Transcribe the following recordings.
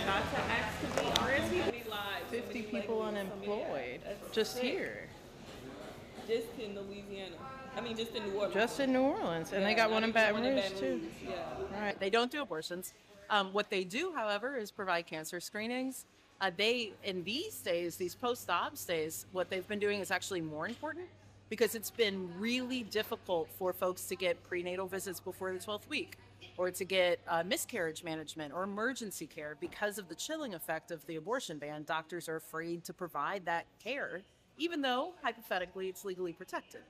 forgot to ask to be RSVP live. 50 people unemployed just here. Just in Louisiana. I mean, just in New Orleans. Just in New Orleans. And they got one in Baton Rouge, too. Yeah. Right. They don't do abortions. What they do, however, is provide cancer screenings. In these days, these post-op days, what they've been doing is actually more important because it's been really difficult for folks to get prenatal visits before the 12th week or to get miscarriage management or emergency care because of the chilling effect of the abortion ban. Doctors are afraid to provide that care, even though, hypothetically, it's legally protected.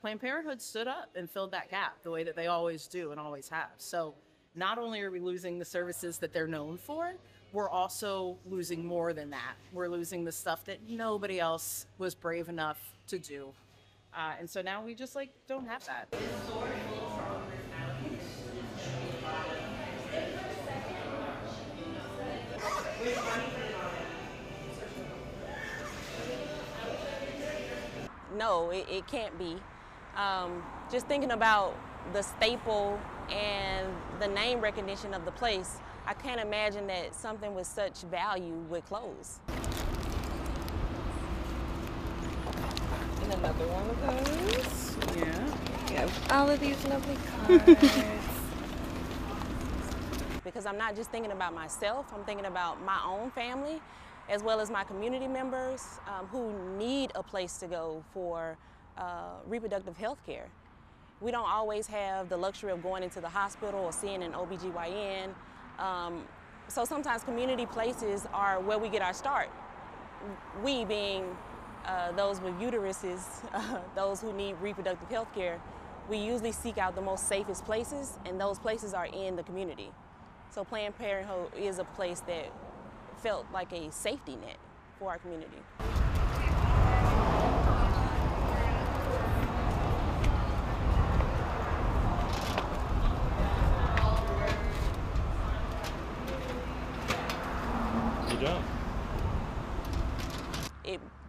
Planned Parenthood stood up and filled that gap the way that they always do and always have. So not only are we losing the services that they're known for, we're also losing more than that. We're losing the stuff that nobody else was brave enough to do. And so now we just don't have that. No, it can't be. Just thinking about the staple and the name recognition of the place, I can't imagine that something with such value would close. And another one of those. Yeah. We have all of these lovely cards. Because I'm not just thinking about myself, I'm thinking about my own family, as well as my community members who need a place to go for reproductive health care. We don't always have the luxury of going into the hospital or seeing an OBGYN. So sometimes community places are where we get our start. We being those with uteruses, those who need reproductive health care, we usually seek out the most safest places, and those places are in the community. So Planned Parenthood is a place that felt like a safety net for our community.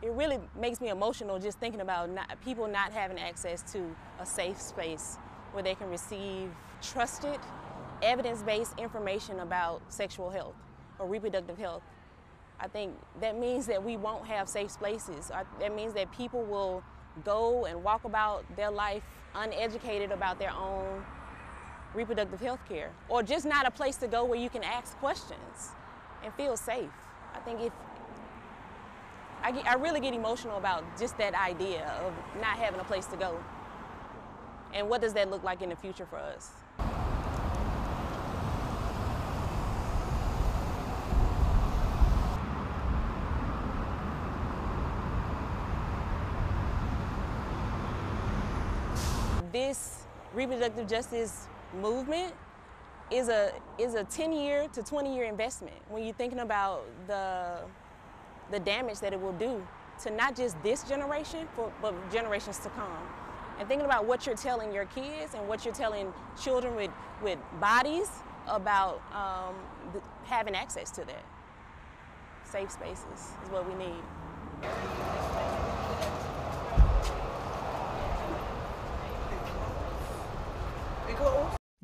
It really makes me emotional just thinking about people not having access to a safe space where they can receive trusted, evidence-based information about sexual health or reproductive health. I think that means that we won't have safe spaces. That means that people will go and walk about their life uneducated about their own reproductive health care, or just not a place to go where you can ask questions and feel safe. I think I really get emotional about just that idea of not having a place to go. And what does that look like in the future for us? This reproductive justice movement is a 10-year to 20-year investment when you're thinking about the damage that it will do to not just this generation, but generations to come. And thinking about what you're telling your kids and what you're telling children with bodies about having access to that. Safe spaces is what we need.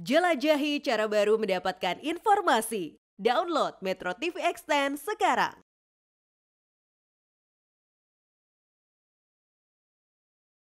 Jelajahi cara baru mendapatkan informasi. Download MetroTV Extend sekarang.